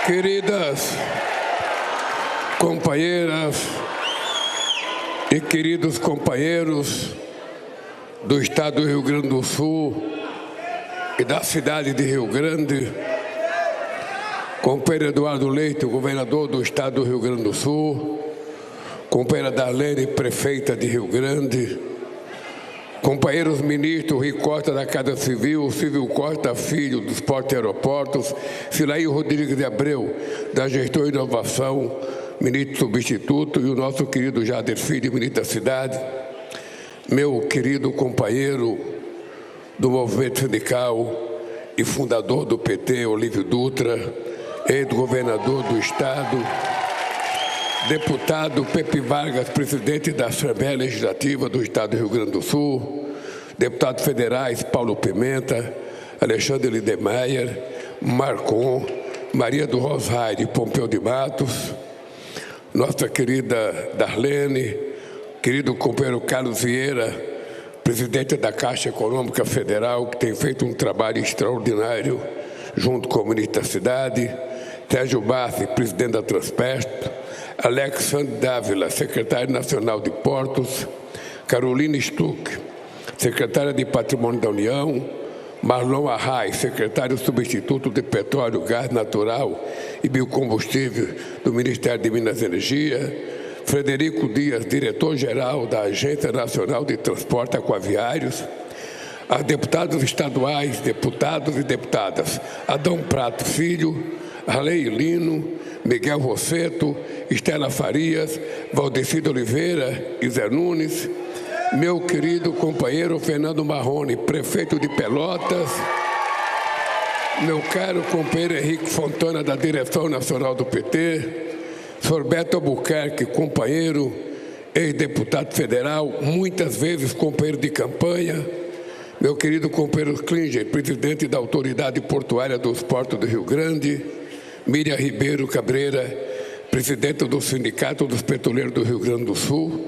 Queridas companheiras e queridos companheiros do Estado do Rio Grande do Sul e da cidade de Rio Grande, companheiro Eduardo Leite, governador do Estado do Rio Grande do Sul, companheira Darlene, prefeita de Rio Grande, companheiros ministros Rui Costa da Casa Civil, Silvio Costa Filho dos Portos e Aeroportos, Silaí Rodrigues de Abreu da Gestão e Inovação, ministro substituto, e o nosso querido Jader Filho, ministro da Cidade, meu querido companheiro do movimento sindical e fundador do PT, Olívio Dutra, ex-governador do Estado, deputado Pepe Vargas, presidente da Assembleia Legislativa do Estado do Rio Grande do Sul, deputados federais Paulo Pimenta, Alexandre Lindemeyer, Marcon, Maria do Rosário Pompeu de Matos, nossa querida Darlene, querido companheiro Carlos Vieira, presidente da Caixa Econômica Federal, que tem feito um trabalho extraordinário junto com o ministro da Cidade, Sérgio Bassi, presidente da Transpesp, Alexandre Dávila, secretário nacional de Portos, Carolina Stuck, secretária de Patrimônio da União, Marlon Arraes, secretário substituto de Petróleo, Gás Natural e Biocombustível do Ministério de Minas e Energia, Frederico Dias, diretor-geral da Agência Nacional de Transporte Aquaviários, a deputados estaduais, deputados e deputadas Adão Prato Filho, Arley Lino, Miguel Rosseto, Estela Farias, Valdecida Oliveira e Zé Nunes, meu querido companheiro Fernando Marrone, prefeito de Pelotas, meu caro companheiro Henrique Fontana, da Direção Nacional do PT, Sorbeto Albuquerque, companheiro, ex-deputado federal, muitas vezes companheiro de campanha, meu querido companheiro Klinger, presidente da Autoridade Portuária dos Portos do Rio Grande, Miriam Ribeiro Cabreira, presidente do Sindicato dos Petroleiros do Rio Grande do Sul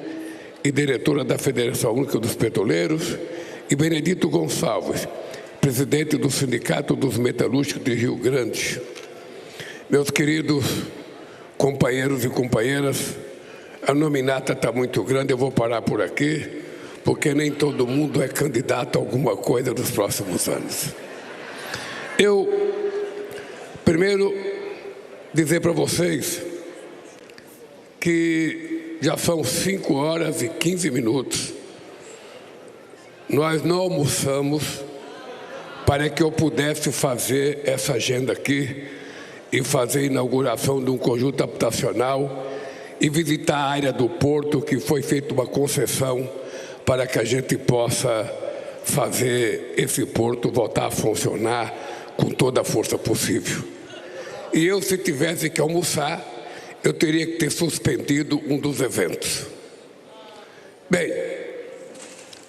e diretora da Federação Única dos Petroleiros, e Benedito Gonçalves, presidente do Sindicato dos Metalúrgicos de Rio Grande. Meus queridos companheiros e companheiras, a nominata está muito grande, eu vou parar por aqui, porque nem todo mundo é candidato a alguma coisa nos próximos anos. Eu, primeiro, dizer para vocês que já são 5 horas e 15 minutos. Nós não almoçamos para que eu pudesse fazer essa agenda aqui e fazer a inauguração de um conjunto habitacional e visitar a área do porto, que foi feita uma concessão para que a gente possa fazer esse porto voltar a funcionar com toda a força possível. E eu, se tivesse que almoçar, eu teria que ter suspendido um dos eventos. Bem,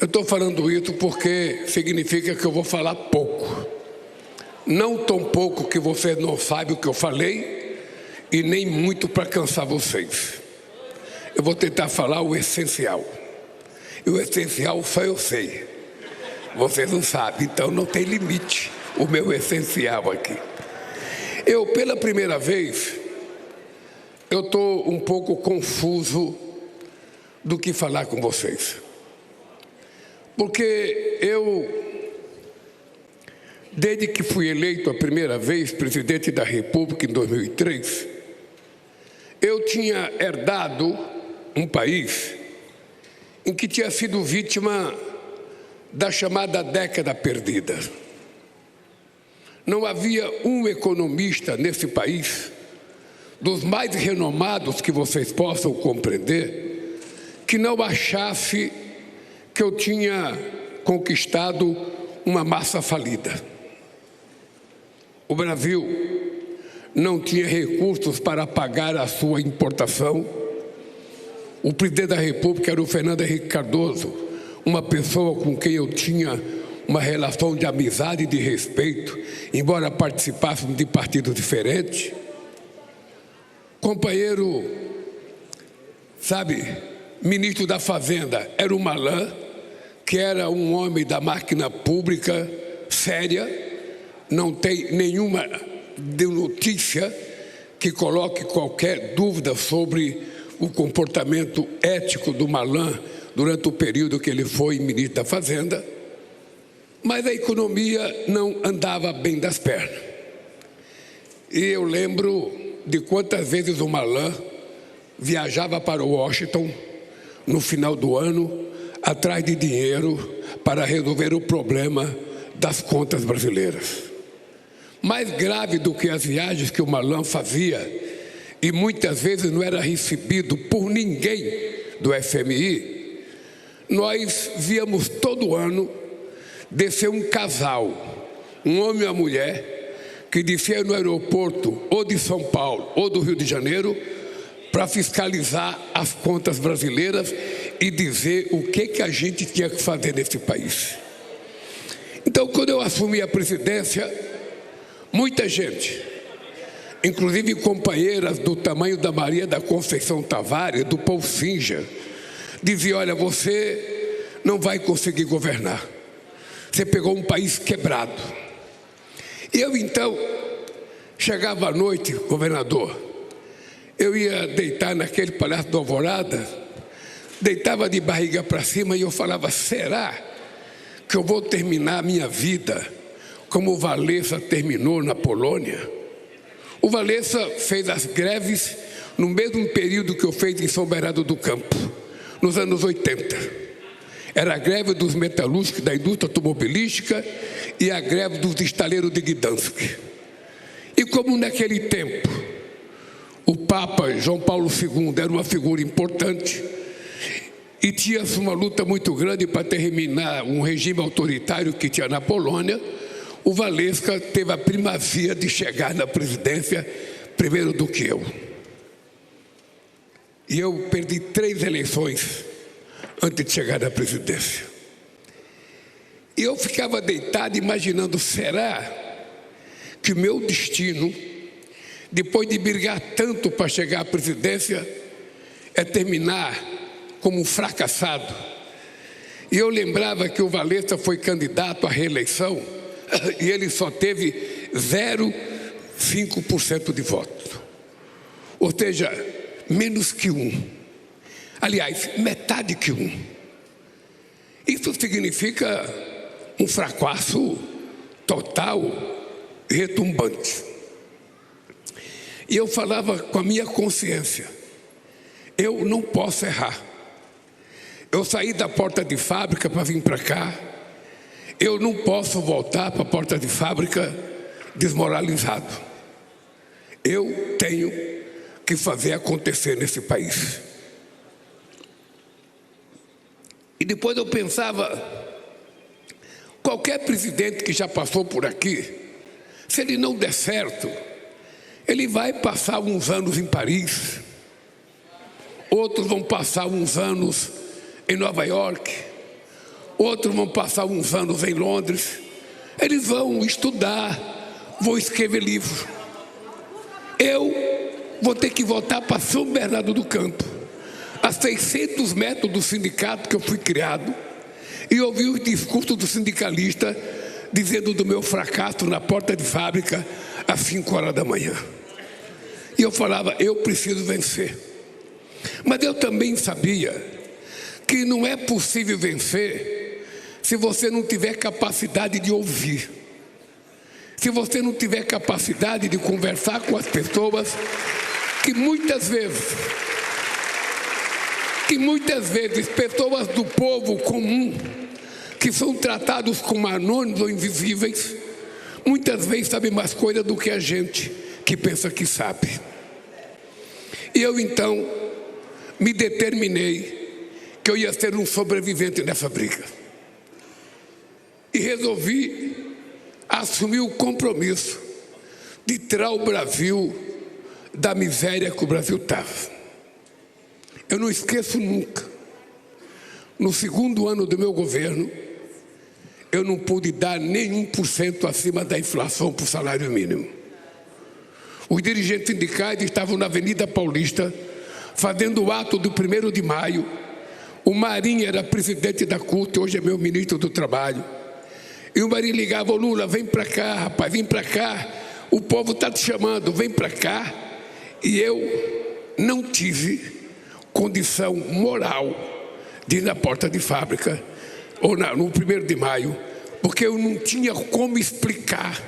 eu estou falando isso porque significa que eu vou falar pouco. Não tão pouco que vocês não sabem o que eu falei e nem muito para cansar vocês. Eu vou tentar falar o essencial. E o essencial só eu sei. Vocês não sabem, então não tem limite o meu essencial aqui. Eu, pela primeira vez, eu estou um pouco confuso do que falar com vocês. Porque eu, desde que fui eleito a primeira vez presidente da República em 2003, eu tinha herdado um país em que tinha sido vítima da chamada década perdida. Não havia um economista nesse país, dos mais renomados que vocês possam compreender, que não achasse que eu tinha conquistado uma massa falida. O Brasil não tinha recursos para pagar a sua importação. O presidente da República era o Fernando Henrique Cardoso, uma pessoa com quem eu tinha uma relação de amizade e de respeito, embora participássemos de partidos diferentes. Companheiro, sabe, ministro da Fazenda era o Malan, que era um homem da máquina pública séria, não tem nenhuma notícia que coloque qualquer dúvida sobre o comportamento ético do Malan durante o período que ele foi ministro da Fazenda, mas a economia não andava bem das pernas. E eu lembro de quantas vezes o Malan viajava para Washington no final do ano atrás de dinheiro para resolver o problema das contas brasileiras. Mais grave do que as viagens que o Malan fazia, e muitas vezes não era recebido por ninguém do FMI, nós víamos todo ano descer um casal, um homem e uma mulher, que descia no aeroporto ou de São Paulo ou do Rio de Janeiro para fiscalizar as contas brasileiras e dizer o que a gente tinha que fazer nesse país. Então, quando eu assumi a presidência, muita gente, inclusive companheiras do tamanho da Maria da Conceição Tavares, do Paul Singer, dizia: olha, você não vai conseguir governar. Você pegou um país quebrado. E eu então, chegava à noite, governador, eu ia deitar naquele Palácio do Alvorada, deitava de barriga para cima e eu falava: será que eu vou terminar a minha vida como o Wałęsa terminou na Polônia? O Wałęsa fez as greves no mesmo período que eu fiz em São Bernardo do Campo, nos anos 80. Era a greve dos metalúrgicos da indústria automobilística e a greve dos estaleiros de Gdansk. E como naquele tempo o Papa João Paulo II era uma figura importante e tinha-se uma luta muito grande para terminar um regime autoritário que tinha na Polônia, o Wałęsa teve a primazia de chegar na presidência primeiro do que eu. E eu perdi 3 eleições antes de chegar na presidência. E eu ficava deitado imaginando: será que o meu destino, depois de brigar tanto para chegar à presidência, é terminar como um fracassado? E eu lembrava que o Wałęsa foi candidato à reeleição e ele só teve 0,5% de voto. Ou seja, menos que 1. Aliás, metade que 1. Isso significa um fracasso total, retumbante. E eu falava com a minha consciência: eu não posso errar. Eu saí da porta de fábrica para vir para cá. Eu não posso voltar para a porta de fábrica desmoralizado. Eu tenho que fazer acontecer nesse país. E depois eu pensava: qualquer presidente que já passou por aqui, se ele não der certo, ele vai passar uns anos em Paris, outros vão passar uns anos em Nova York, outros vão passar uns anos em Londres. Eles vão estudar, vão escrever livro. Eu vou ter que voltar para São Bernardo do Campo, a 600 metros do sindicato que eu fui criado, e ouvir os discursos do sindicalista dizendo do meu fracasso na porta de fábrica às 5 horas da manhã. E eu falava: eu preciso vencer. Mas eu também sabia que não é possível vencer se você não tiver capacidade de ouvir, se você não tiver capacidade de conversar com as pessoas que muitas vezes pessoas do povo comum, que são tratados como anônimos ou invisíveis, muitas vezes sabem mais coisa do que a gente que pensa que sabe. E eu então me determinei que eu ia ser um sobrevivente nessa briga. E resolvi assumir o compromisso de tirar o Brasil da miséria que o Brasil estava. Eu não esqueço nunca, no segundo ano do meu governo, eu não pude dar nem 1% acima da inflação para o salário mínimo. Os dirigentes sindicais estavam na Avenida Paulista, fazendo o ato do 1º de maio. O Marinho era presidente da CUT, hoje é meu ministro do Trabalho. E o Marinho ligava: ô Lula, vem para cá, rapaz, vem para cá. O povo está te chamando, vem para cá. E eu não tive condição moral de ir na porta de fábrica, ou no 1º de maio, porque eu não tinha como explicar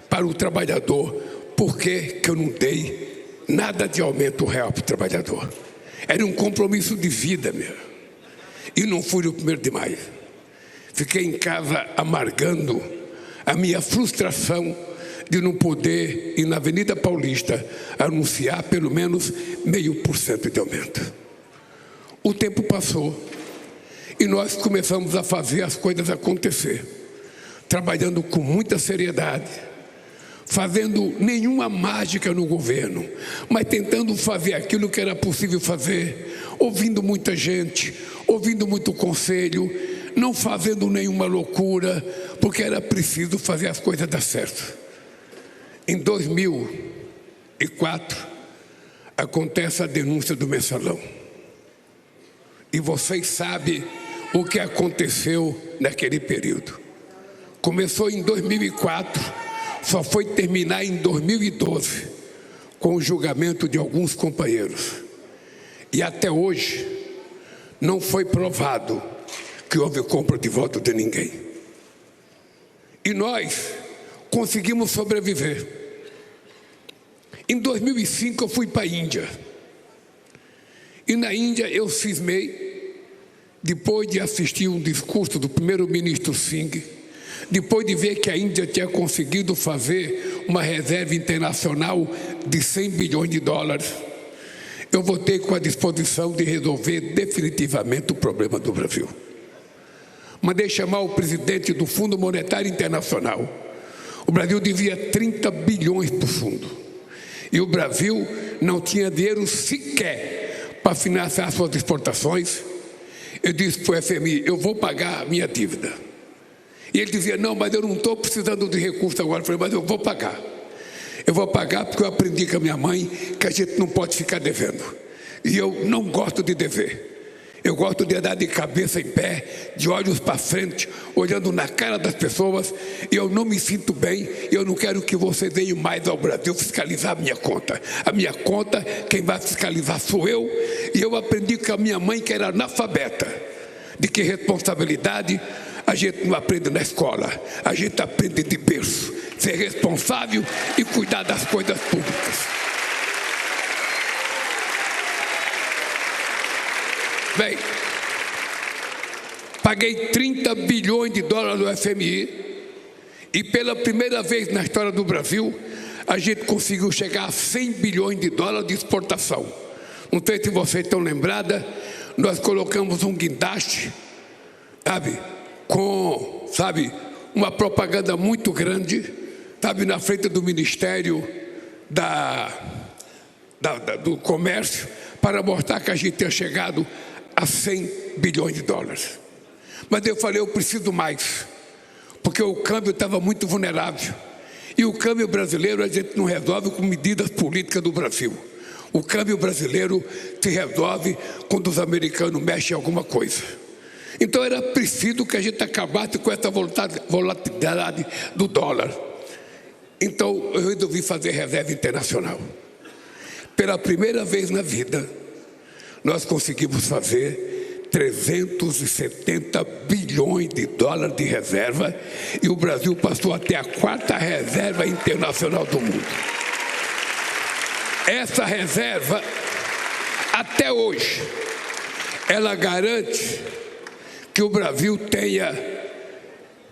para o trabalhador por que eu não dei nada de aumento real para o trabalhador. Era um compromisso de vida meu. E não fui no 1º de maio. Fiquei em casa amargando a minha frustração de não poder ir na Avenida Paulista anunciar pelo menos 0,5% de aumento. O tempo passou e nós começamos a fazer as coisas acontecer, trabalhando com muita seriedade, fazendo nenhuma mágica no governo, mas tentando fazer aquilo que era possível fazer, ouvindo muita gente, ouvindo muito conselho, não fazendo nenhuma loucura, porque era preciso fazer as coisas dar certo. Em 2004, acontece a denúncia do mensalão. E vocês sabem o que aconteceu naquele período. Começou em 2004, só foi terminar em 2012, com o julgamento de alguns companheiros. E até hoje, não foi provado que houve compra de voto de ninguém. E nós conseguimos sobreviver. Em 2005 eu fui para a Índia. E na Índia eu cismei, depois de assistir um discurso do primeiro-ministro Singh, depois de ver que a Índia tinha conseguido fazer uma reserva internacional de 100 bilhões de dólares, eu voltei com a disposição de resolver definitivamente o problema do Brasil. Mandei chamar o presidente do Fundo Monetário Internacional. O Brasil devia 30 bilhões para o fundo. E o Brasil não tinha dinheiro sequer para financiar suas exportações. Eu disse para o FMI, eu vou pagar a minha dívida. E ele dizia, não, mas eu não estou precisando de recurso agora. Eu falei, mas eu vou pagar. Eu vou pagar porque eu aprendi com a minha mãe que a gente não pode ficar devendo. E eu não gosto de dever. Eu gosto de andar de cabeça em pé, de olhos para frente, olhando na cara das pessoas, e eu não me sinto bem, e eu não quero que você venha mais ao Brasil fiscalizar a minha conta. A minha conta, quem vai fiscalizar sou eu, e eu aprendi com a minha mãe, que era analfabeta, de que responsabilidade a gente não aprende na escola, a gente aprende de berço, ser responsável e cuidar das coisas públicas. Bem, paguei 30 bilhões de dólares do FMI e pela primeira vez na história do Brasil, a gente conseguiu chegar a 100 bilhões de dólares de exportação. Não sei se vocês estão lembradas, nós colocamos um guindaste, com uma propaganda muito grande, na frente do Ministério do Comércio, para mostrar que a gente tinha chegado a 100 bilhões de dólares. Mas eu falei, eu preciso mais, porque o câmbio estava muito vulnerável. E o câmbio brasileiro a gente não resolve com medidas políticas do Brasil. O câmbio brasileiro se resolve quando os americanos mexem em alguma coisa. Então era preciso que a gente acabasse com essa volatilidade do dólar. Então eu resolvi fazer reserva internacional. Pela primeira vez na vida, nós conseguimos fazer 370 bilhões de dólares de reserva e o Brasil passou a ter a 4ª reserva internacional do mundo. Essa reserva, até hoje, ela garante que o Brasil tenha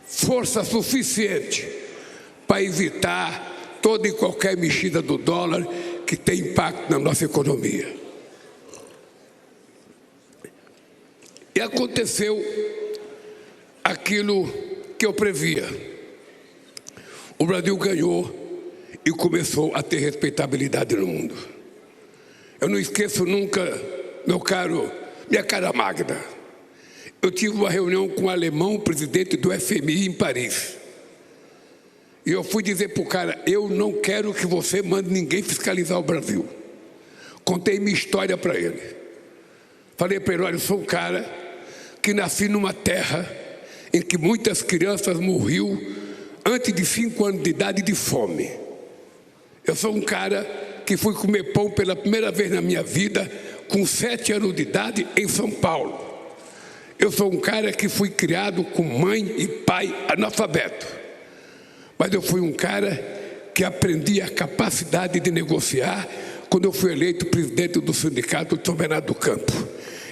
força suficiente para evitar toda e qualquer mexida do dólar que tem impacto na nossa economia. E aconteceu aquilo que eu previa. O Brasil ganhou e começou a ter respeitabilidade no mundo. Eu não esqueço nunca, minha cara Magda. Eu tive uma reunião com o alemão, presidente do FMI em Paris. E eu fui dizer para o cara, eu não quero que você mande ninguém fiscalizar o Brasil. Contei minha história para ele. Falei para ele, olha, eu sou um cara que nasci numa terra em que muitas crianças morriam antes de 5 anos de idade de fome. Eu sou um cara que fui comer pão pela primeira vez na minha vida com 7 anos de idade em São Paulo. Eu sou um cara que fui criado com mãe e pai analfabeto. Mas eu fui um cara que aprendi a capacidade de negociar quando eu fui eleito presidente do Sindicato de São Bernardo do Campo.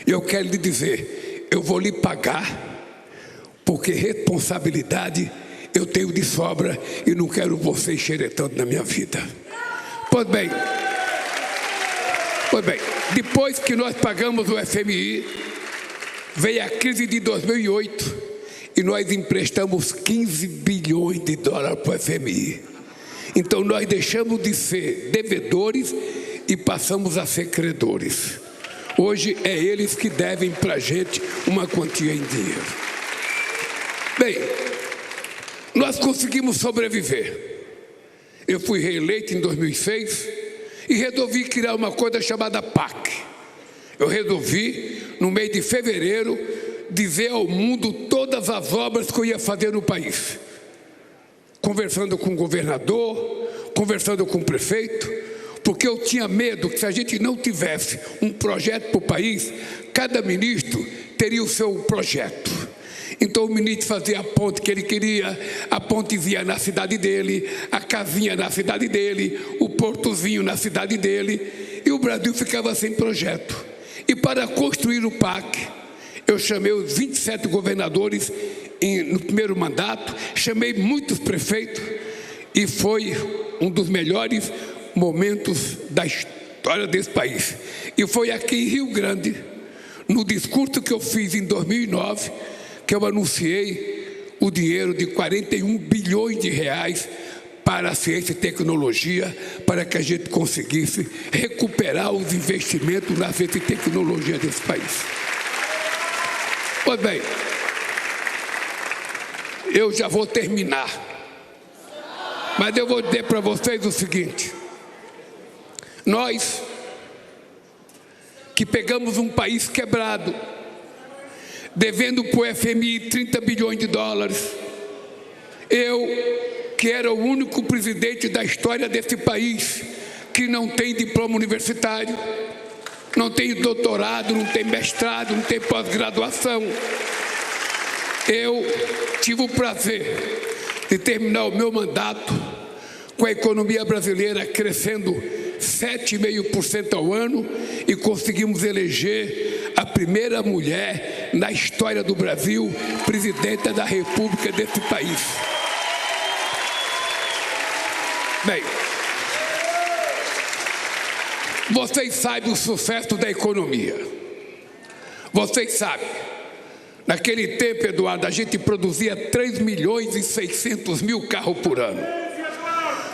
E eu quero lhe dizer, eu vou lhe pagar, porque responsabilidade eu tenho de sobra e não quero você xeretando na minha vida. Pois bem, depois que nós pagamos o FMI, veio a crise de 2008 e nós emprestamos 15 bilhões de dólares para o FMI. Então nós deixamos de ser devedores e passamos a ser credores. Hoje é eles que devem para a gente uma quantia em dinheiro. Bem, nós conseguimos sobreviver. Eu fui reeleito em 2006 e resolvi criar uma coisa chamada PAC. Eu resolvi, no mês de fevereiro, dizer ao mundo todas as obras que eu ia fazer no país. Conversando com o governador, conversando com o prefeito, porque eu tinha medo que se a gente não tivesse um projeto para o país, cada ministro teria o seu projeto. Então o ministro fazia a ponte que ele queria, a pontezinha na cidade dele, a casinha na cidade dele, o portozinho na cidade dele, e o Brasil ficava sem projeto. E para construir o PAC, eu chamei os 27 governadores no primeiro mandato, chamei muitos prefeitos, e foi um dos melhores momentos da história desse país. E foi aqui em Rio Grande, no discurso que eu fiz em 2009, que eu anunciei o dinheiro de 41 bilhões de reais para a ciência e tecnologia, para que a gente conseguisse recuperar os investimentos na ciência e tecnologia desse país. Pois bem, eu já vou terminar, mas eu vou dizer para vocês o seguinte: nós que pegamos um país quebrado, devendo para o FMI 30 bilhões de dólares, eu, que era o único presidente da história desse país que não tem diploma universitário, não tem doutorado, não tem mestrado, não tem pós-graduação, eu tive o prazer de terminar o meu mandato com a economia brasileira crescendo 7,5% ao ano e conseguimos eleger a primeira mulher na história do Brasil presidenta da República desse país. Bem, vocês sabem o sucesso da economia. Vocês sabem. Naquele tempo, Eduardo, a gente produzia 3.600.000 carros por ano.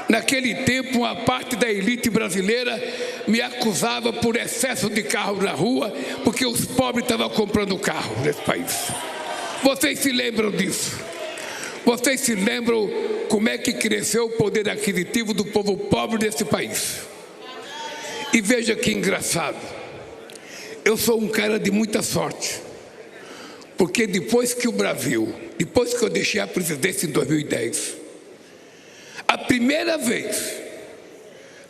Naquele tempo, uma parte da elite brasileira me acusava por excesso de carro na rua, porque os pobres estavam comprando carro nesse país. Vocês se lembram disso? Vocês se lembram como é que cresceu o poder aquisitivo do povo pobre desse país? E veja que engraçado, eu sou um cara de muita sorte, porque depois que eu deixei a presidência em 2010, a primeira vez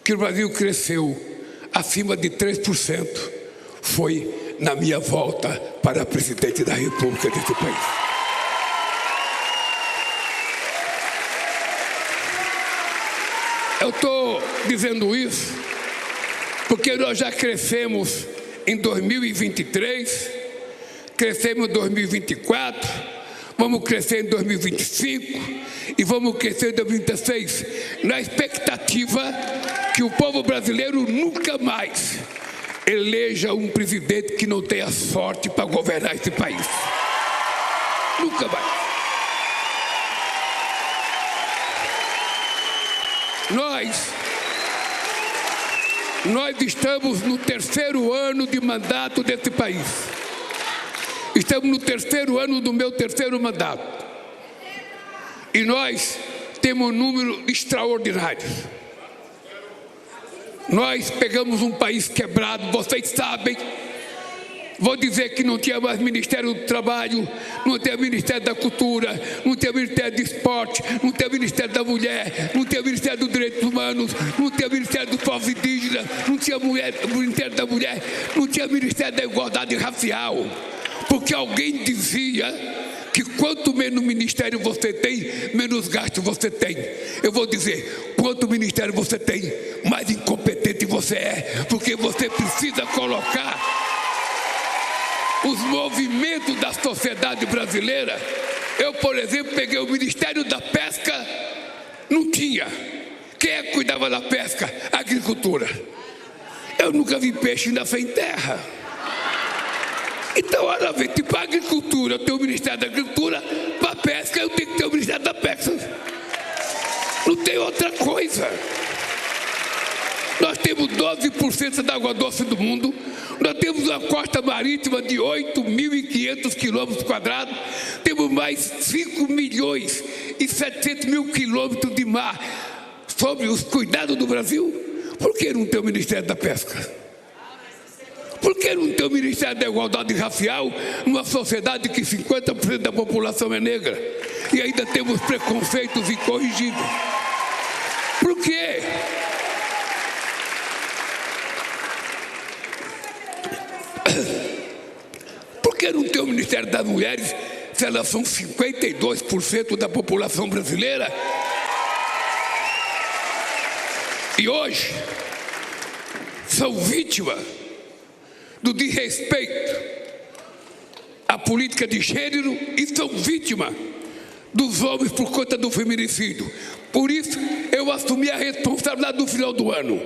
que o Brasil cresceu acima de 3% foi na minha volta para presidente da República desse país. Eu estou dizendo isso porque nós já crescemos em 2023, crescemos em 2024, vamos crescer em 2025 e vamos crescer em 2026, na expectativa que o povo brasileiro nunca mais eleja um presidente que não tenha sorte para governar esse país. Nunca mais. Nós estamos no 3º ano de mandato desse país. Estamos no 3º ano do meu 3º mandato. E nós temos um número extraordinário. Nós pegamos um país quebrado, vocês sabem, Vou dizer que não tinha mais Ministério do Trabalho, não tinha Ministério da Cultura, não tinha Ministério do Esporte, não tinha Ministério da Mulher, não tinha Ministério dos Direitos Humanos, não tinha Ministério dos Povos Indígenas, não tinha Ministério da Mulher, não tinha Ministério da Igualdade Racial. Porque alguém dizia que quanto menos ministério você tem, menos gasto você tem. Eu vou dizer, quanto ministério você tem, mais incompetente você é, porque você precisa colocar os movimentos da sociedade brasileira. Eu, por exemplo, peguei o Ministério da Pesca, não tinha. Quem é que cuidava da pesca? A agricultura. Eu nunca vi peixe nascer em terra. Então, olha, vem, para a agricultura eu tenho o Ministério da Agricultura, para a pesca eu tenho que ter o Ministério da Pesca. Não tem outra coisa. Nós temos 12% da água doce do mundo, nós temos uma costa marítima de 8.500 quilômetros quadrados, temos mais 5.700.000 quilômetros de mar sobre os cuidados do Brasil. Por que não tem o Ministério da Pesca? Por que não tem o Ministério da Igualdade Racial numa sociedade que 50% da população é negra e ainda temos preconceitos incorrigíveis? Por quê? Por que não tem o Ministério das Mulheres se elas são 52% da população brasileira? E hoje são vítimas do desrespeito à política de gênero e são vítimas dos homens por conta do feminicídio. Por isso, eu assumi a responsabilidade no final do ano.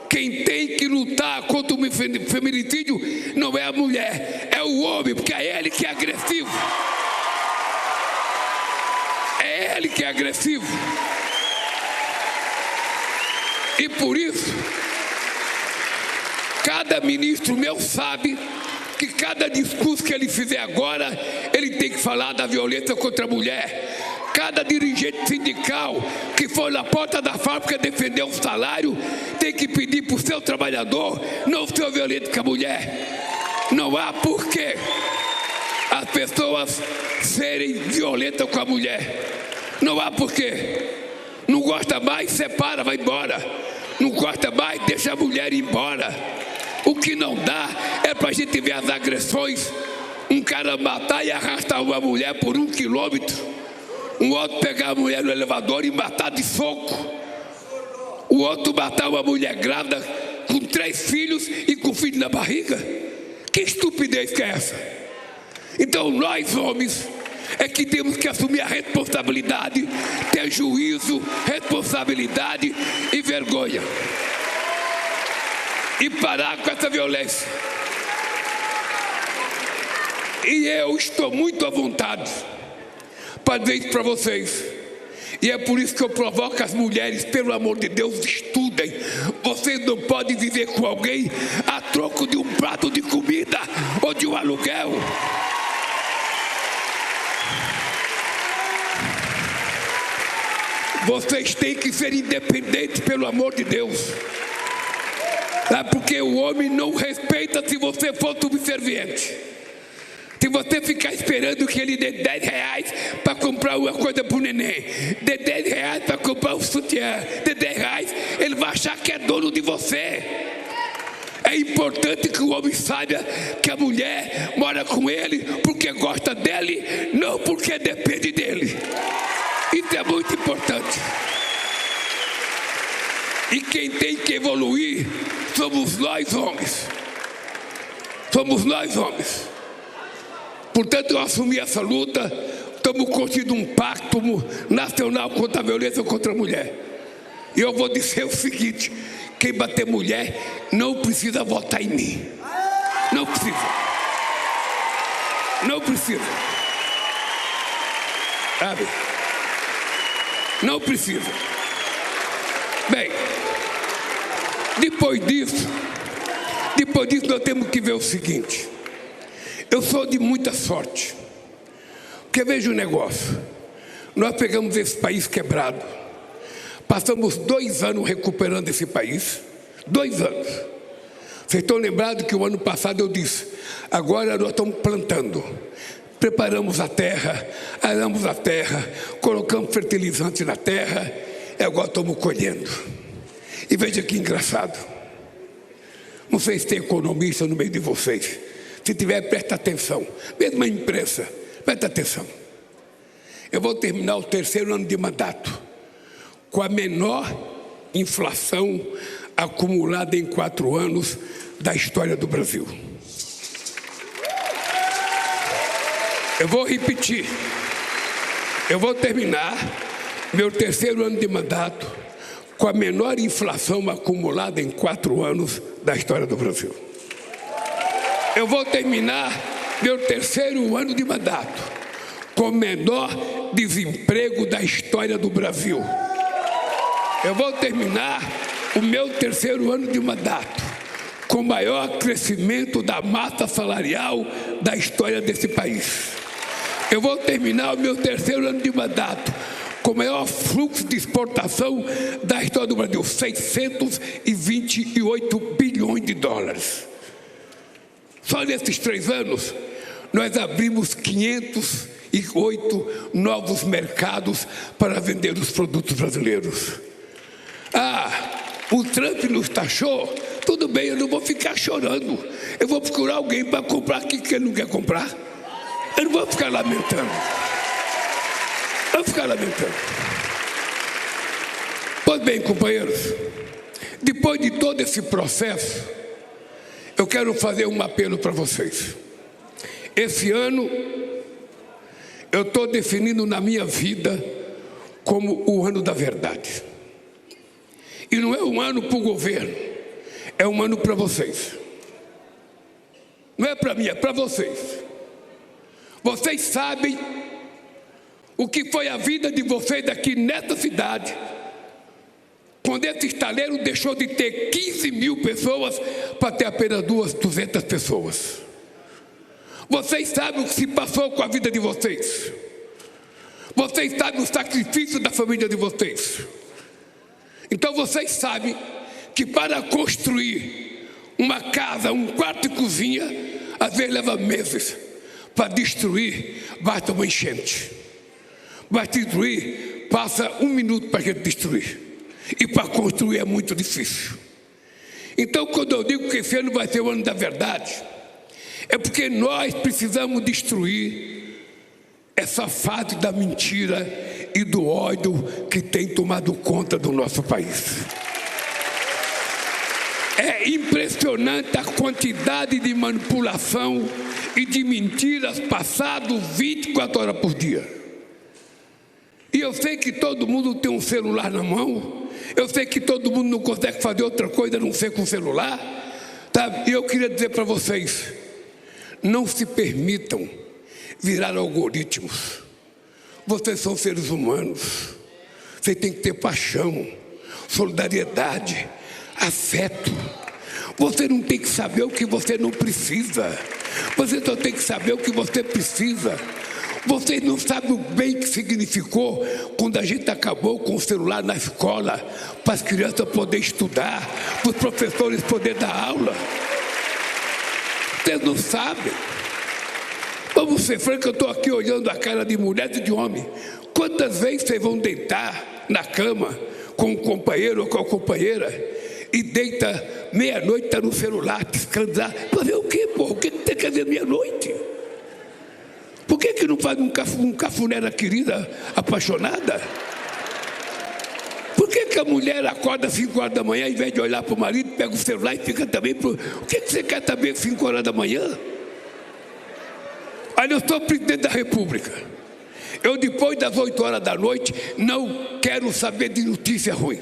Quem tem que lutar contra o feminicídio não é a mulher, é o homem, porque é ele que é agressivo. É ele que é agressivo. E por isso, cada ministro meu sabe que cada discurso que ele fizer agora, ele tem que falar da violência contra a mulher. Cada dirigente sindical que for na porta da fábrica defender um salário, tem que pedir para o seu trabalhador não ser violento com a mulher. Não há porquê as pessoas serem violentas com a mulher. Não há porquê. Não gosta mais, separa, vai embora. Não gosta mais, deixa a mulher ir embora. O que não dá é para a gente ver as agressões. Um cara matar e arrastar uma mulher por 1 quilômetro. Um outro pegar a mulher no elevador e matar de soco. O outro matar uma mulher grávida com 3 filhos e com filho na barriga. Que estupidez que é essa? Então nós, homens, é que temos que assumir a responsabilidade, ter juízo, responsabilidade e vergonha. E parar com essa violência. E eu estou muito à vontade para dizer isso para vocês. E é por isso que eu provoco as mulheres, pelo amor de Deus, estudem. Vocês não podem viver com alguém a troco de um prato de comida ou de um aluguel. Vocês têm que ser independentes, pelo amor de Deus. Porque o homem não respeita se você for subserviente. Se você ficar esperando que ele dê 10 reais para comprar uma coisa para o neném, dê 10 reais para comprar um sutiã, dê 10 reais, ele vai achar que é dono de você. É importante que o homem saiba que a mulher mora com ele porque gosta dele, não porque depende dele. Isso é muito importante. E quem tem que evoluir somos nós, homens. Somos nós, homens. Portanto, eu assumi essa luta. Estamos construindo um pacto nacional contra a violência contra a mulher. E eu vou dizer o seguinte: quem bater mulher não precisa votar em mim. Não precisa. Não precisa. Sabe? Não precisa. Bem, depois disso nós temos que ver o seguinte. Eu sou de muita sorte. Porque veja o negócio. Nós pegamos esse país quebrado. Passamos 2 anos recuperando esse país. 2 anos. Vocês estão lembrados que o ano passado eu disse, agora nós estamos plantando. Preparamos a terra, aramos a terra, colocamos fertilizante na terra e agora estamos colhendo. E veja que engraçado. Não sei se tem economista no meio de vocês. Se tiver, presta atenção. Mesmo a imprensa, presta atenção. Eu vou terminar o 3º ano de mandato com a menor inflação acumulada em 4 anos da história do Brasil. Eu vou repetir. Eu vou terminar meu 3º ano de mandato com a menor inflação acumulada em 4 anos da história do Brasil. Eu vou terminar meu 3º ano de mandato com o menor desemprego da história do Brasil. Eu vou terminar o meu 3º ano de mandato com o maior crescimento da massa salarial da história desse país. Eu vou terminar o meu 3º ano de mandato com o maior fluxo de exportação da história do Brasil, 628 bilhões de dólares. Só nesses 3 anos, nós abrimos 508 novos mercados para vender os produtos brasileiros. O Trump nos taxou, tudo bem, eu não vou ficar chorando. Eu vou procurar alguém para comprar aquilo que ele não quer comprar. Eu não vou ficar lamentando. Eu vou ficar lamentando. Pois bem, companheiros, depois de todo esse processo, eu quero fazer um apelo para vocês. Esse ano, eu estou definindo na minha vida como o ano da verdade. E não é um ano para o governo, é um ano para vocês. Não é para mim, é para vocês. Vocês sabem o que foi a vida de vocês aqui nessa cidade, quando esse estaleiro deixou de ter 15 mil pessoas para ter apenas 200 pessoas. Vocês sabem o que se passou com a vida de vocês. Vocês sabem o sacrifício da família de vocês. Então vocês sabem que para construir uma casa, um quarto e cozinha, às vezes leva meses. Para destruir, basta uma enchente. Para destruir, passa 1 minuto para a gente destruir. E para construir é muito difícil. Então, quando eu digo que esse ano vai ser o ano da verdade, é porque nós precisamos destruir essa fase da mentira e do ódio que tem tomado conta do nosso país. É impressionante a quantidade de manipulação e de mentiras passadas 24 horas por dia. E eu sei que todo mundo tem um celular na mão, eu sei que todo mundo não consegue fazer outra coisa a não ser com celular, tá? E eu queria dizer para vocês, não se permitam virar algoritmos. Vocês são seres humanos, vocês têm que ter paixão, solidariedade, afeto. Você não tem que saber o que você não precisa, você só tem que saber o que você precisa. Vocês não sabem o bem que significou quando a gente acabou com o celular na escola, para as crianças poderem estudar, para os professores poderem dar aula. Vocês não sabem. Vamos ser francos, eu estou aqui olhando a cara de mulher e de homem. Quantas vezes vocês vão deitar na cama com um companheiro ou com a companheira e deita meia-noite, está no celular, piscando lá, para ver o quê, pô? O que você quer ver meia-noite? Por que não faz um cafuné da querida apaixonada? Por que a mulher acorda às 5 horas da manhã, ao invés de olhar para o marido, pega o celular e fica também... O que você quer saber às 5 horas da manhã? Olha, eu sou presidente da República. Eu, depois das 8 horas da noite, não quero saber de notícia ruim.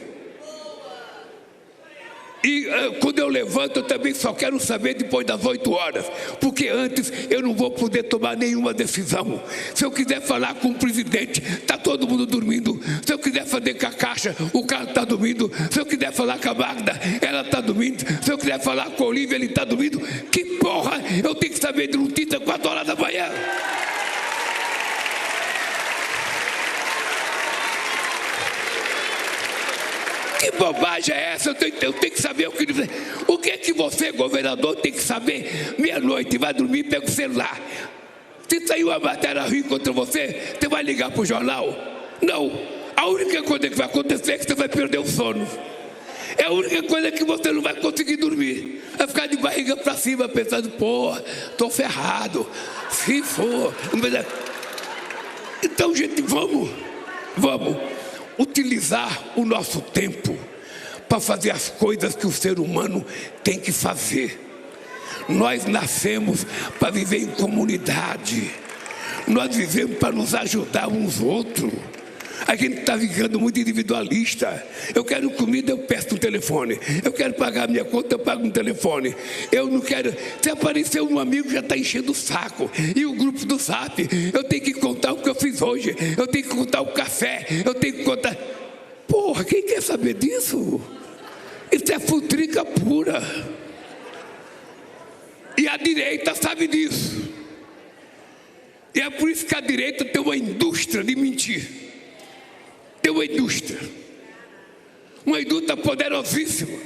E quando eu levanto, eu também só quero saber depois das 8 horas, porque antes eu não vou poder tomar nenhuma decisão. Se eu quiser falar com o presidente, está todo mundo dormindo. Se eu quiser fazer com a Caixa, o cara está dormindo. Se eu quiser falar com a Magda, ela está dormindo. Se eu quiser falar com o Olívio, ele está dormindo. Que porra, eu tenho que saber de notícia 4 horas da manhã. Que bobagem é essa? Eu tenho que saber o que dizer. O que é que você, governador, tem que saber? Meia-noite, vai dormir, pega o celular. Se sair uma matéria ruim contra você, você vai ligar para o jornal? Não. A única coisa que vai acontecer é que você vai perder o sono. É a única coisa que você não vai conseguir dormir. Vai ficar de barriga para cima, pensando, pô, estou ferrado. Se for. Então, gente, vamos utilizar o nosso tempo para fazer as coisas que o ser humano tem que fazer. Nós nascemos para viver em comunidade. Nós vivemos para nos ajudar uns outros. A gente está ficando muito individualista. Eu quero comida, eu peço um telefone. Eu quero pagar a minha conta, eu pago um telefone. Eu não quero... Se aparecer um amigo, já está enchendo o saco. E o grupo do Zap, eu tenho que contar o que eu fiz hoje. Eu tenho que contar o café. Eu tenho que contar... Porra, quem quer saber disso? Isso é futrica pura. E a direita sabe disso. E é por isso que a direita tem uma indústria de mentir. Tem uma indústria poderosíssima.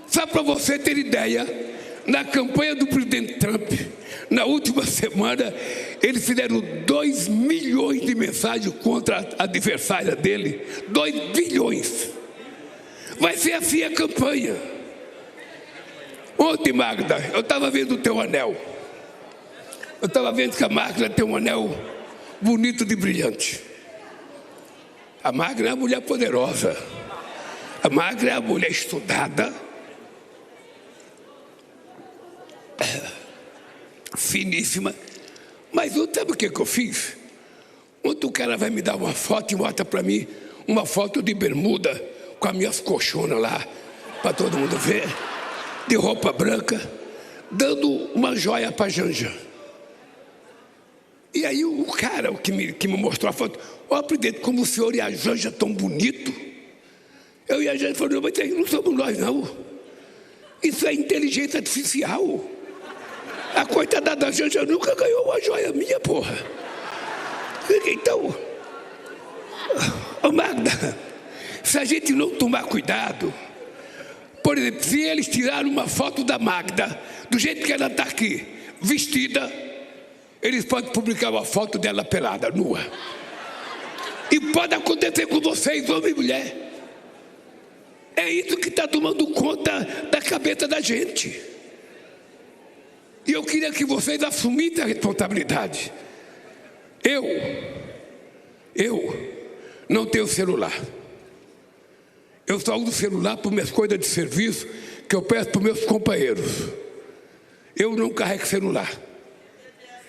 Só para você ter ideia, na campanha do presidente Trump, na última semana, eles fizeram 2 milhões de mensagens contra a adversária dele. 2 bilhões. Vai ser assim a campanha. Ontem, Magda, eu estava vendo o teu anel. Eu estava vendo que a Magda tem um anel bonito de brilhante. A Magda é uma mulher poderosa. A Magda é uma mulher estudada, finíssima. Mas ontem, sabe o que eu fiz? Ontem o cara vai me dar uma foto e mostra para mim uma foto de bermuda com as minhas colchonas lá, para todo mundo ver, de roupa branca, dando uma joia para Janja. E aí o cara que me mostrou a foto, ó, presidente, como o senhor e a Janja tão bonito. Eu e a Janja falamos, mas não somos nós não. Isso é inteligência artificial. A coitada da Janja nunca ganhou uma joia minha, porra. Então, ô Magda, se a gente não tomar cuidado, por exemplo, se eles tiraram uma foto da Magda, do jeito que ela está aqui, vestida, eles podem publicar uma foto dela pelada, nua. E pode acontecer com vocês, homem e mulher. É isso que está tomando conta da cabeça da gente. E eu queria que vocês assumissem a responsabilidade. Eu não tenho celular. Eu só uso celular para minhas coisas de serviço que eu peço para os meus companheiros. Eu não carrego celular.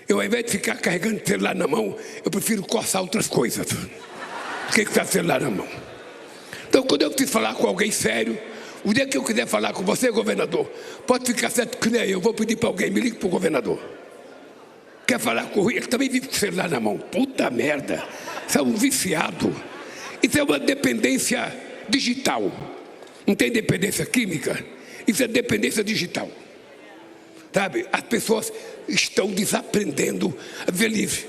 Eu, ao invés de ficar carregando celular na mão, eu prefiro coçar outras coisas. Por que está celular na mão? Então, quando eu preciso falar com alguém sério, o dia que eu quiser falar com você, governador, pode ficar certo que nem eu vou pedir para alguém, me ligue para o governador. Quer falar com o Rui? Ele também vive com o celular na mão. Puta merda. Isso é um viciado. Isso é uma dependência digital. Não tem dependência química. Isso é dependência digital. Sabe? As pessoas estão desaprendendo a viver livre.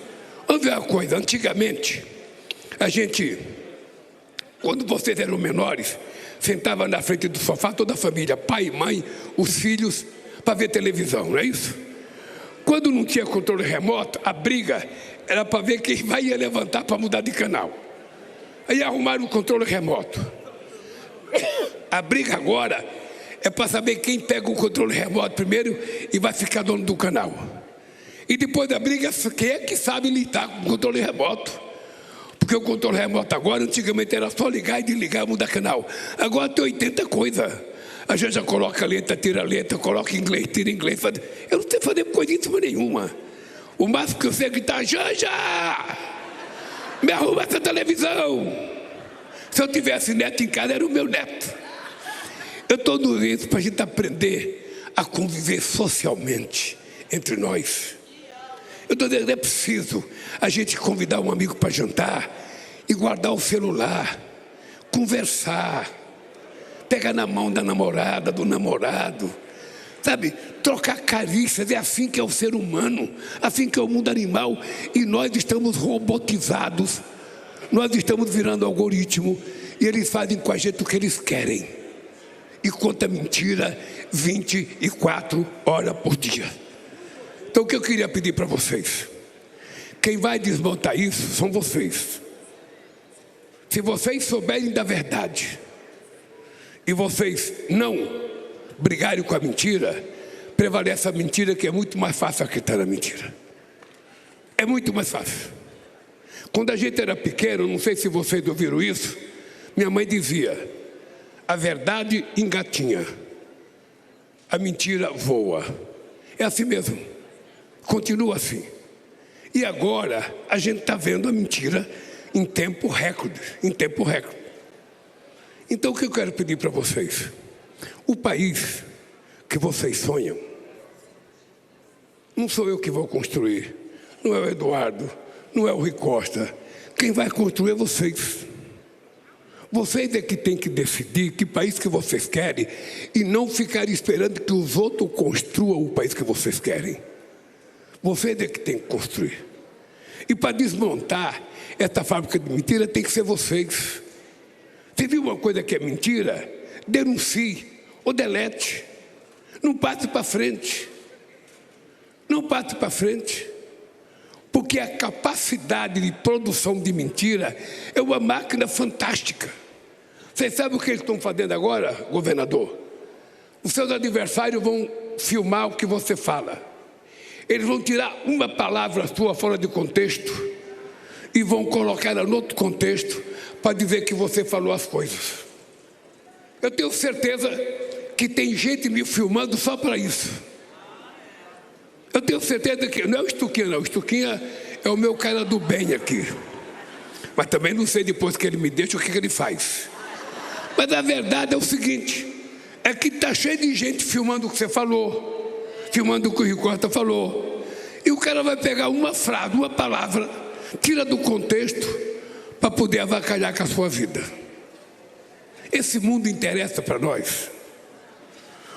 Vamos ver uma coisa. Antigamente, a gente, quando vocês eram menores, sentava na frente do sofá toda a família, pai e mãe, os filhos, para ver televisão, não é isso? Quando não tinha controle remoto, a briga era para ver quem ia levantar para mudar de canal. Aí arrumaram o controle remoto. A briga agora é para saber quem pega o controle remoto primeiro e vai ficar dono do canal. E depois da briga, quem é que sabe lidar com o controle remoto? Porque o controle remoto agora, antigamente era só ligar e desligar, mudar canal. Agora tem 80 coisas. A gente já coloca letra, tira letra, coloca inglês, tira inglês. Eu não sei fazer coisíssima nenhuma. O máximo que eu sei é gritar, Janja! Me arruma essa televisão! Se eu tivesse neto em casa, era o meu neto. Eu estou dizendo isso para a gente aprender a conviver socialmente entre nós. Eu estou dizendo, é preciso a gente convidar um amigo para jantar e guardar o celular, conversar, pegar na mão da namorada, do namorado, sabe? Trocar carícias, é assim que é o ser humano, assim que é o mundo animal. E nós estamos robotizados, nós estamos virando algoritmo E eles fazem com a gente o que eles querem. E conta mentira 24 horas por dia. Então o que eu queria pedir para vocês? Quem vai desmontar isso são vocês. Se vocês souberem da verdade e vocês não brigarem com a mentira, prevalece a mentira, que é muito mais fácil acreditar na mentira. É muito mais fácil. Quando a gente era pequeno, não sei se vocês ouviram isso, minha mãe dizia: a verdade engatinha, a mentira voa. É assim mesmo, continua assim. E agora a gente está vendo a mentira em tempo recorde, em tempo recorde. Então o que eu quero pedir para vocês? O país que vocês sonham, não sou eu que vou construir, não é o Eduardo, não é o Rui Costa. Quem vai construir é vocês. Vocês é que têm que decidir que país que vocês querem e não ficar esperando que os outros construam o país que vocês querem. Vocês é que têm que construir. E para desmontar essa fábrica de mentira tem que ser vocês. Você viu uma coisa que é mentira? Denuncie ou delete. Não passe para frente. Não passe para frente. Porque a capacidade de produção de mentira é uma máquina fantástica. Vocês sabem o que eles estão fazendo agora, governador? Os seus adversários vão filmar o que você fala. Eles vão tirar uma palavra sua fora de contexto e vão colocar ela em outro contexto para dizer que você falou as coisas. Eu tenho certeza que tem gente me filmando só para isso. Eu tenho certeza que não é o Stuquinha, não. O Stuquinha é o meu cara do bem aqui. Mas também não sei depois que ele me deixa o que ele faz. Mas a verdade é o seguinte: é que está cheio de gente filmando o que você falou, filmando o que o Rui Costa falou. E o cara vai pegar uma frase, uma palavra, tira do contexto para poder avacalhar com a sua vida. Esse mundo interessa para nós.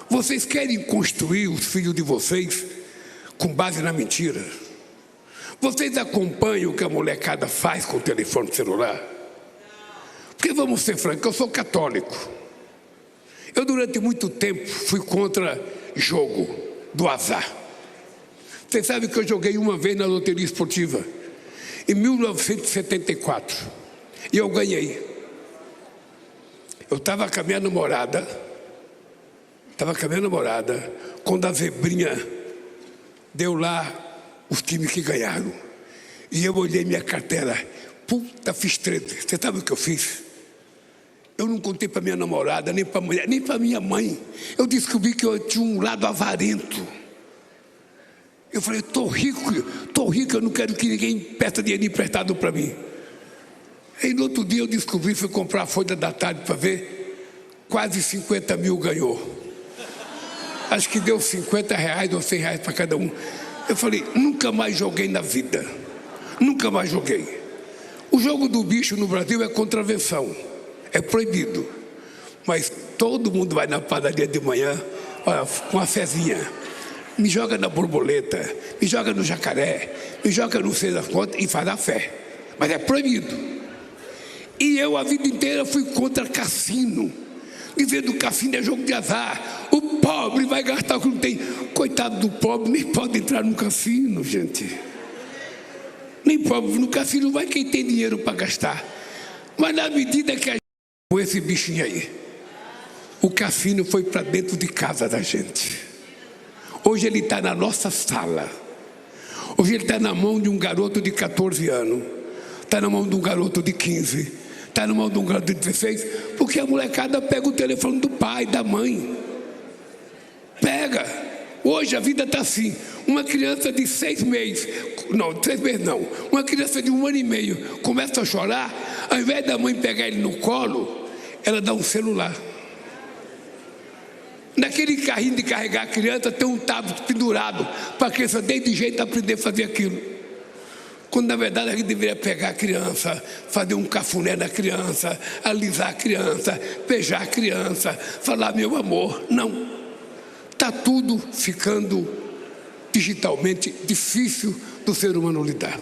Vocês querem construir os filhos de vocês com base na mentira? Vocês acompanham o que a molecada faz com o telefone celular? Porque vamos ser francos, eu sou católico. Eu durante muito tempo fui contra jogo do azar. Vocês sabem que eu joguei uma vez na loteria esportiva, em 1974, e eu ganhei. Eu estava com a minha namorada, quando a zebrinha deu lá os times que ganharam. E eu olhei minha carteira, puta, fiz 13. Você sabe o que eu fiz? Eu não contei para minha namorada, nem para a mulher, nem para minha mãe. Eu descobri que eu tinha um lado avarento. Eu falei, estou rico, eu não quero que ninguém peça dinheiro emprestado para mim. Aí no outro dia eu descobri, fui comprar a Folha da Tarde para ver, quase 50 mil ganhou. Acho que deu 50 reais ou 100 reais para cada um. Eu falei, nunca mais joguei na vida. Nunca mais joguei. O jogo do bicho no Brasil é contravenção. É proibido. Mas todo mundo vai na padaria de manhã, olha, com a fezinha. Me joga na borboleta, me joga no jacaré, me joga no sei das contas e faz a fé. Mas é proibido. E eu a vida inteira fui contra cassino. Dizendo que cassino é jogo de azar. O pobre vai gastar o que não tem. Coitado do pobre, nem pode entrar no cassino, gente. Nem pobre no cassino vai quem tem dinheiro para gastar. Mas na medida que a gente com esse bichinho aí, o cassino foi para dentro de casa da gente. Hoje ele está na nossa sala. Hoje ele está na mão de um garoto de 14 anos. Está na mão de um garoto de 15. Está na mão de um garoto de 16. Porque a molecada pega o telefone do pai, da mãe. Pega. Hoje a vida está assim. Uma criança de 6 meses. Não, 6 meses não. Uma criança de 1 ano e meio começa a chorar. Ao invés da mãe pegar ele no colo, ela dá um celular. Naquele carrinho de carregar a criança tem um tablet pendurado para a criança desde jeito aprender a fazer aquilo. Quando na verdade a gente deveria pegar a criança, fazer um cafuné na criança, alisar a criança, beijar a criança, falar meu amor. Não. Está tudo ficando digitalmente difícil do ser humano lidar.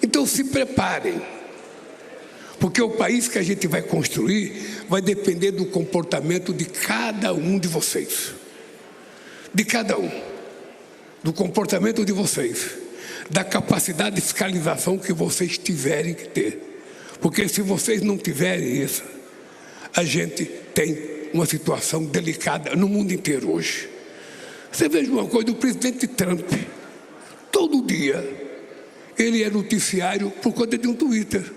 Então se preparem. Porque o país que a gente vai construir vai depender do comportamento de cada um de vocês. De cada um. Do comportamento de vocês. Da capacidade de fiscalização que vocês tiverem que ter. Porque se vocês não tiverem isso, a gente tem uma situação delicada no mundo inteiro hoje. Você veja uma coisa, o presidente Trump, todo dia, ele é noticiário por conta de um Twitter.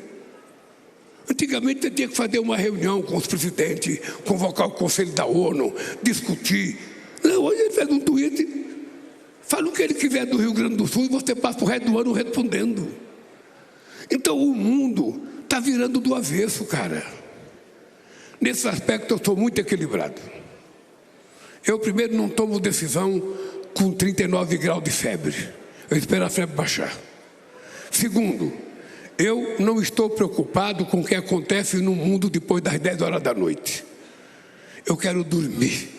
Antigamente você tinha que fazer uma reunião com os presidentes, convocar o Conselho da ONU, discutir. Não, hoje ele faz um tweet, fala o que ele quiser do Rio Grande do Sul e você passa o resto do ano respondendo. Então o mundo está virando do avesso, cara. Nesse aspecto eu sou muito equilibrado. Eu primeiro não tomo decisão com 39 graus de febre. Eu espero a febre baixar. Segundo, eu não estou preocupado com o que acontece no mundo depois das 10 horas da noite. Eu quero dormir,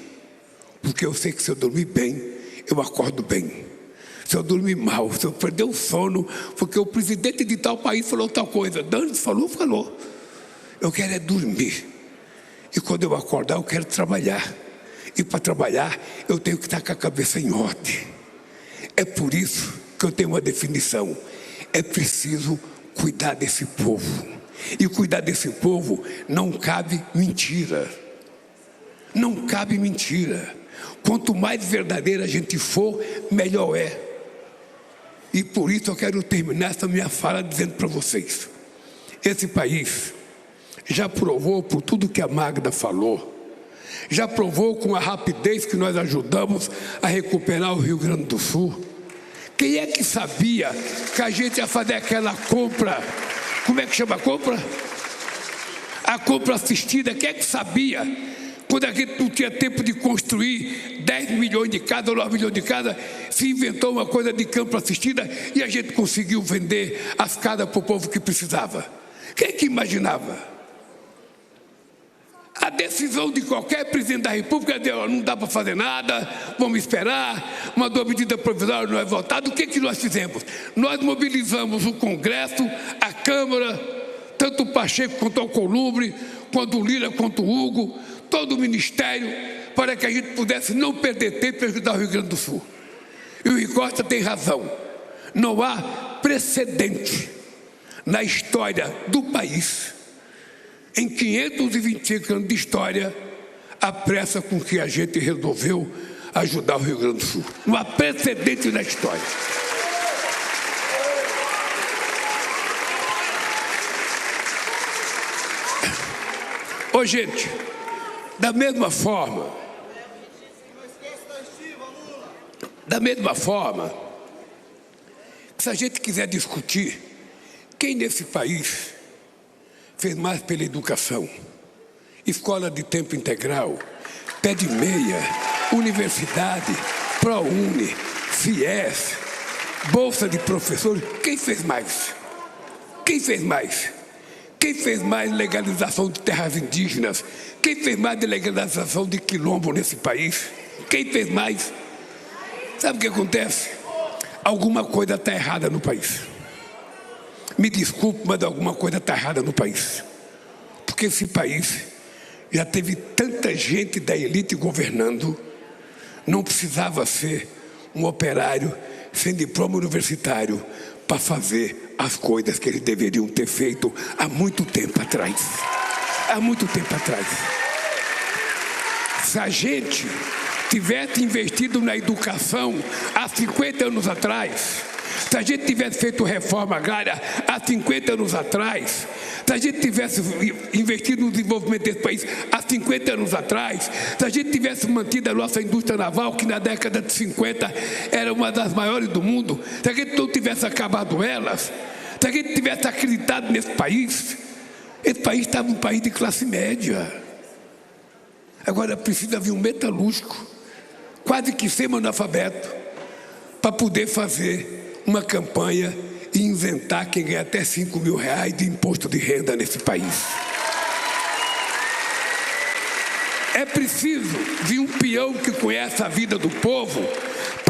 porque eu sei que se eu dormir bem, eu acordo bem. Se eu dormir mal, se eu perder o sono, porque o presidente de tal país falou tal coisa, Dante falou. Eu quero é dormir. E quando eu acordar, eu quero trabalhar. E para trabalhar, eu tenho que estar com a cabeça em ordem. É por isso que eu tenho uma definição. É preciso cuidar desse povo. E cuidar desse povo não cabe mentira. Não cabe mentira. Quanto mais verdadeira a gente for, melhor é. E por isso eu quero terminar essa minha fala dizendo para vocês. Esse país já provou por tudo que a Magda falou. Já provou com a rapidez que nós ajudamos a recuperar o Rio Grande do Sul. Quem é que sabia que a gente ia fazer aquela compra? Como é que chama a compra? A compra assistida. Quem é que sabia? Quando a gente não tinha tempo de construir 10 milhões de casas ou 9 milhões de casas, se inventou uma coisa de campo assistida e a gente conseguiu vender as casas para o povo que precisava. Quem é que imaginava? A decisão de qualquer presidente da República é de, não dá para fazer nada, vamos esperar, mandou a medida provisória, não é votada. O que nós fizemos? Nós mobilizamos o Congresso, a Câmara, tanto o Pacheco quanto o Alcolumbre, quanto o Lira, quanto o Hugo, todo o Ministério, para que a gente pudesse não perder tempo e ajudar o Rio Grande do Sul. E o Rui Costa tem razão. Não há precedente na história do país, em 525 anos de história, a pressa com que a gente resolveu ajudar o Rio Grande do Sul. Não há precedente na história. Ô, gente, da mesma forma, que se a gente quiser discutir quem nesse país fez mais pela educação, escola de tempo integral, pé de meia, universidade, ProUni, FIES, bolsa de professores, quem fez mais? Quem fez mais? Quem fez mais legalização de terras indígenas? Quem fez mais de legalização de quilombo nesse país? Quem fez mais? Sabe o que acontece? Alguma coisa está errada no país. Me desculpe, mas alguma coisa está errada no país. Porque esse país já teve tanta gente da elite governando, não precisava ser um operário sem diploma universitário para fazer as coisas que eles deveriam ter feito há muito tempo atrás. Há muito tempo atrás. Se a gente tivesse investido na educação há 50 anos atrás, se a gente tivesse feito reforma agrária há 50 anos atrás, se a gente tivesse investido no desenvolvimento desse país há 50 anos atrás, se a gente tivesse mantido a nossa indústria naval, que na década de 50 era uma das maiores do mundo, se a gente não tivesse acabado elas, se a gente tivesse acreditado nesse país, esse país estava um país de classe média. Agora precisa vir um metalúrgico, quase que semi-analfabeto, para poder fazer uma campanha e inventar quem ganha até 5 mil reais de imposto de renda nesse país. É preciso vir um peão que conhece a vida do povo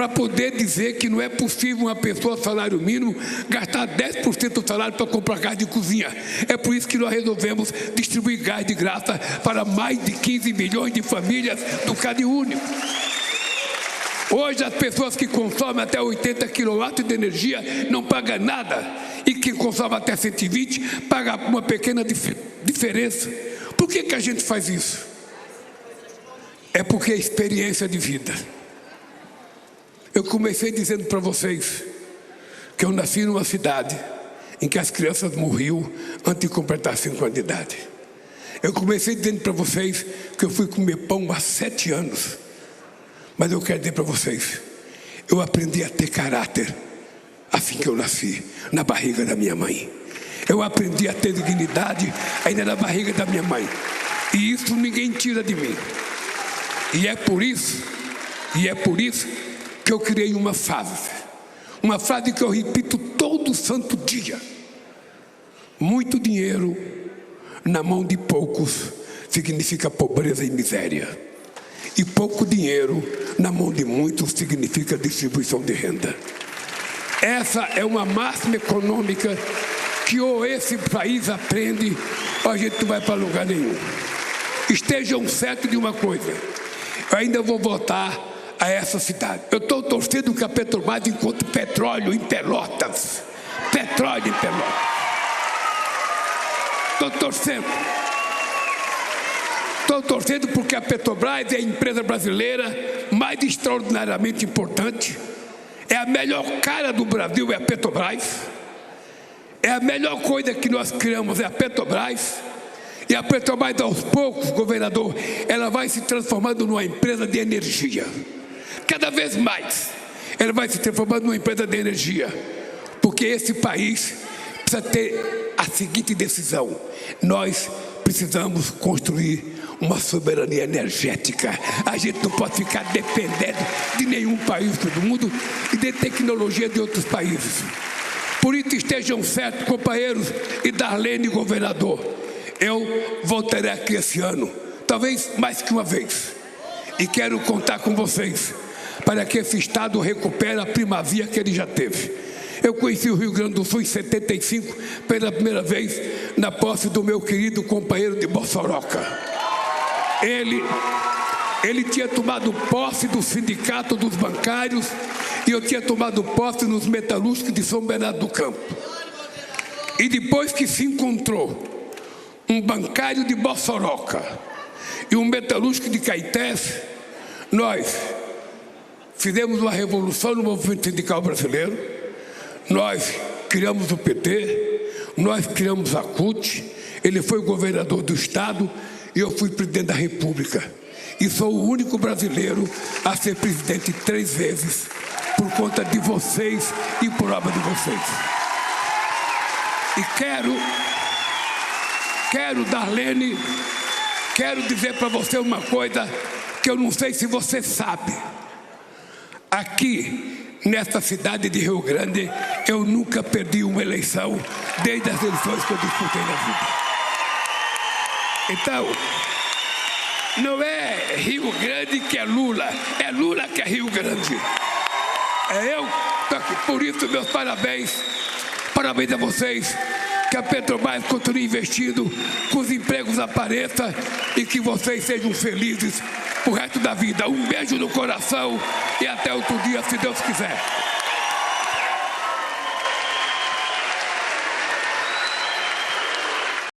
para poder dizer que não é possível uma pessoa salário mínimo gastar 10% do salário para comprar gás de cozinha. É por isso que nós resolvemos distribuir gás de graça para mais de 15 milhões de famílias do CadÚnico. Hoje as pessoas que consomem até 80 kW de energia não pagam nada, e quem consome até 120 paga uma pequena diferença. Por que a gente faz isso? É porque é experiência de vida. Eu comecei dizendo para vocês que eu nasci numa cidade em que as crianças morriam antes de completar 5 anos de idade. Eu comecei dizendo para vocês que eu fui comer pão há 7 anos. Mas eu quero dizer para vocês, eu aprendi a ter caráter assim que eu nasci, na barriga da minha mãe. Eu aprendi a ter dignidade ainda na barriga da minha mãe. E isso ninguém tira de mim. E é por isso que eu criei uma frase que eu repito todo santo dia. Muito dinheiro na mão de poucos significa pobreza e miséria. E pouco dinheiro na mão de muitos significa distribuição de renda. Essa é uma máxima econômica que ou esse país aprende ou a gente não vai para lugar nenhum. Estejam certos de uma coisa, eu ainda vou voltar a essa cidade. Eu estou torcendo que a Petrobras encontre petróleo em Pelotas. Petróleo em Pelotas. Estou torcendo. Estou torcendo porque a Petrobras é a empresa brasileira mais extraordinariamente importante. É a melhor cara do Brasil, é a Petrobras. É a melhor coisa que nós criamos, é a Petrobras. E a Petrobras, aos poucos, governador, ela vai se transformando numa empresa de energia. Cada vez mais, ela vai se transformando numa empresa de energia. Porque esse país precisa ter a seguinte decisão: nós precisamos construir uma soberania energética. A gente não pode ficar dependendo de nenhum país do mundo e de tecnologia de outros países. Por isso estejam certos, companheiros, e Darlene, governador, eu voltarei aqui esse ano, talvez mais que uma vez, e quero contar com vocês para que esse estado recupere a primazia que ele já teve. Eu conheci o Rio Grande do Sul em 75 pela primeira vez na posse do meu querido companheiro de Bossoroca. Ele tinha tomado posse do sindicato dos bancários e eu tinha tomado posse nos metalúrgicos de São Bernardo do Campo. E depois que se encontrou um bancário de Bossoroca e um metalúrgico de Caetés, nós fizemos uma revolução no movimento sindical brasileiro, nós criamos o PT, nós criamos a CUT, ele foi governador do estado e eu fui presidente da República. E sou o único brasileiro a ser presidente 3 vezes, por conta de vocês e por obra de vocês. E quero, Darlene, quero dizer para você uma coisa que eu não sei se você sabe. Aqui, nesta cidade de Rio Grande, eu nunca perdi uma eleição desde as eleições que eu disputei na vida. Então, não é Rio Grande que é Lula que é Rio Grande. É eu tô aqui. Por isso, meus parabéns a vocês, que a Petrobras continue investindo, que os empregos apareçam e que vocês sejam felizes o resto da vida. Um beijo no coração e até outro dia, se Deus quiser.